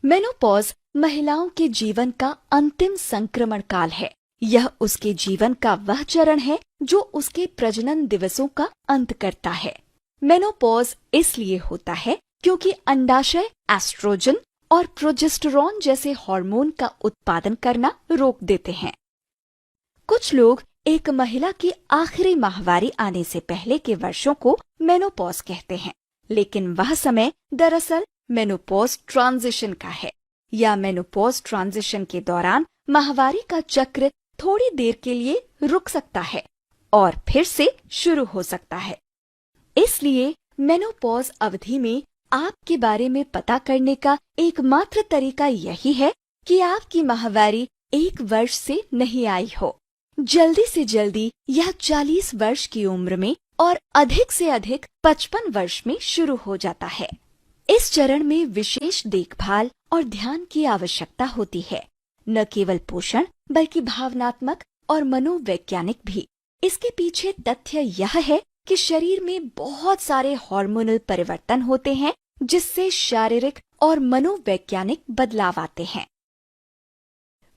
Menopause महिलाओं के जीवन का अंतिम संक्रमण काल है। यह उसके जीवन का वह चरण है जो उसके प्रजनन दिवसों का अंत करता है। मेनोपॉज इसलिए होता है क्योंकि अंडाशय एस्ट्रोजन और प्रोजेस्टेरॉन जैसे हार्मोन का उत्पादन करना रोक देते हैं। कुछ लोग एक महिला की आखिरी माहवारी आने से पहले के वर्षों को मेनोपॉज कहते हैं, लेकिन वह समय दरअसल मेनोपॉज ट्रांजिशन का है, या मेनोपॉज ट्रांजिशन के दौरान माहवारी का चक्र थोड़ी देर के लिए रुक सकता है और फिर से शुरू हो सकता है। इसलिए मेनोपॉज अवधि में आपके बारे में पता करने का एकमात्र तरीका यही है कि आपकी माहवारी 1 वर्ष से नहीं आई हो। जल्दी से जल्दी यह 40 वर्ष की उम्र में और अधिक से अधिक 55 वर्ष में शुरू हो जाता है। इस चरण में विशेष देखभाल और ध्यान की आवश्यकता होती है, न केवल पोषण बल्कि भावनात्मक और मनोवैज्ञानिक भी। इसके पीछे तथ्य यह है कि शरीर में बहुत सारे हार्मोनल परिवर्तन होते हैं, जिससे शारीरिक और मनोवैज्ञानिक बदलाव आते हैं।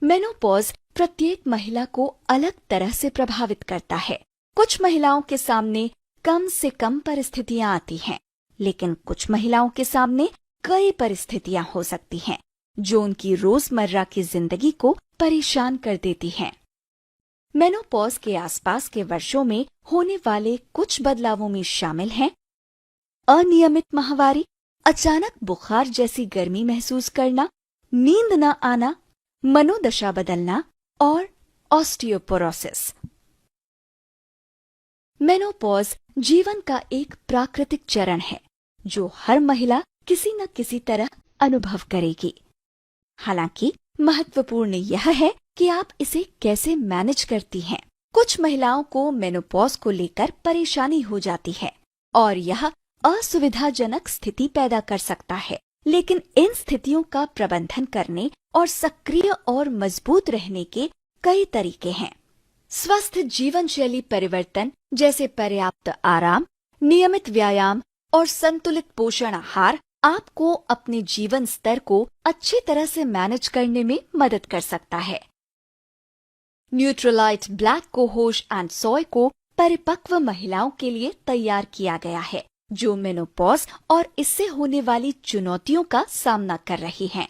मेनोपॉज प्रत्येक महिला को अलग तरह से प्रभावित करता है। कुछ महिलाओं के सामने कम से कम परिस्थितियां आती हैं, लेकिन कुछ महिलाओं के सामने कई परिस्थितियां हो सकती हैं, जो उनकी रोजमर्रा की जिंदगी को परेशान कर देती हैं। मेनोपॉज के आसपास के वर्षों में होने वाले कुछ बदलावों में शामिल हैं अनियमित माहवारी, अचानक बुखार जैसी गर्मी महसूस करना, नींद न आना, मनोदशा बदलना और ऑस्टियोपोरोसिस। मेनोपॉज जीवन का एक प्राकृतिक चरण है जो हर महिला किसी न किसी तरह अनुभव करेगी। हालांकि महत्वपूर्ण यह है कि आप इसे कैसे मैनेज करती हैं। कुछ महिलाओं को मेनोपॉज को लेकर परेशानी हो जाती है और यह असुविधाजनक स्थिति पैदा कर सकता है, लेकिन इन स्थितियों का प्रबंधन करने और सक्रिय और मजबूत रहने के कई तरीके हैं। स्वस्थ जीवन शैली परिवर्तन जैसे पर्याप्त आराम, नियमित व्यायाम और संतुलित पोषण आहार आपको अपने जीवन स्तर को अच्छी तरह से मैनेज करने में मदद कर सकता है। न्यूट्रलाइट ब्लैक कोहोश एंड सोय को परिपक्व महिलाओं के लिए तैयार किया गया है, जो मेनोपॉज और इससे होने वाली चुनौतियों का सामना कर रही हैं।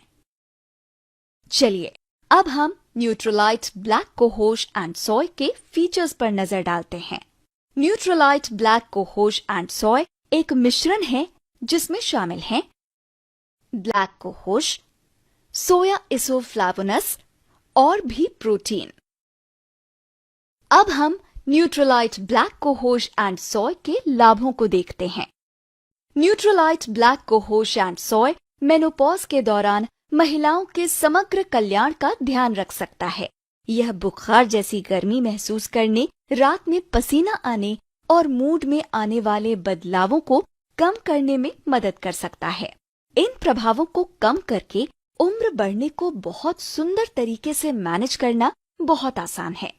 चलिए अब हम न्यूट्रलाइट ब्लैक कोहोश एंड सोय के फीचर्स पर नजर डालते हैं। न्यूट्रलाइट ब्लैक कोहोश एंड सोय एक मिश्रण है जिसमें शामिल हैं ब्लैक कोहोश, सोया इसोफ्लावोनस और भी प्रोटीन। अब हम न्यूट्रलाइट ब्लैक कोहोश एंड सोय के लाभों को देखते हैं। Nutrilite black cohosh and soy menopause के दौरान महिलाओं के समग्र कल्याण का ध्यान रख सकता है। यह बुखार जैसी गर्मी महसूस करने, रात में पसीना आने और मूड में आने वाले बदलावों को कम करने में मदद कर सकता है। इन प्रभावों को कम करके उम्र बढ़ने को बहुत सुंदर तरीके से मैनेज करना बहुत आसान है।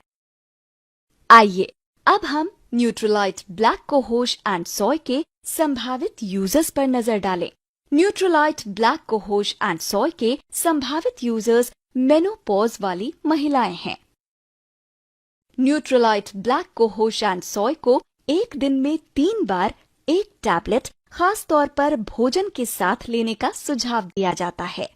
आइए अब हम न्यूट्रलाइट ब्लैक कोहोश एंड सोय के संभावित यूजर्स पर नजर डालें। न्यूट्रलाइट ब्लैक कोहोश एंड सोय के संभावित यूजर्स मेनोपॉज वाली महिलाएं हैं। न्यूट्रलाइट ब्लैक कोहोश एंड सोय को एक दिन में 3 बार 1 टैबलेट खास तौर पर भोजन के साथ लेने का सुझाव दिया जाता है।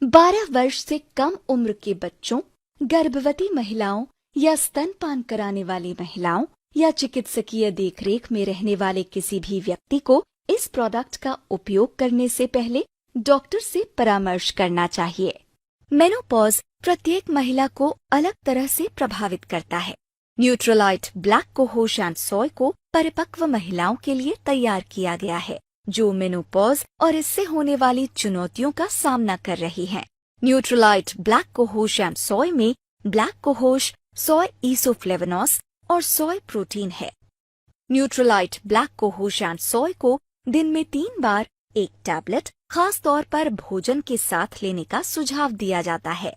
12 वर्ष से कम उम्र के बच्चों, गर्भवती महिलाओं या स्तनपान कराने वाली महिलाओं या चिकित्सकीय देखरेख में रहने वाले किसी भी व्यक्ति को इस प्रोडक्ट का उपयोग करने से पहले डॉक्टर से परामर्श करना चाहिए। मेनोपॉज प्रत्येक महिला को अलग तरह से प्रभावित करता है। न्यूट्रलाइट ब्लैक कोहोश एंड सोय को परिपक्व महिलाओं के लिए तैयार किया गया है, जो मेनोपॉज और इससे होने वाली चुनौतियों का सामना कर रही हैं। न्यूट्रलाइट ब्लैक कोहोश एंड सोय में ब्लैक कोहोश, सोय इसोफ्लेवोनस और सोय प्रोटीन है। न्यूट्रलाइट ब्लैक कोहोश एंड सोय को दिन में 3 बार 1 टैबलेट खास तौर पर भोजन के साथ लेने का सुझाव दिया जाता है।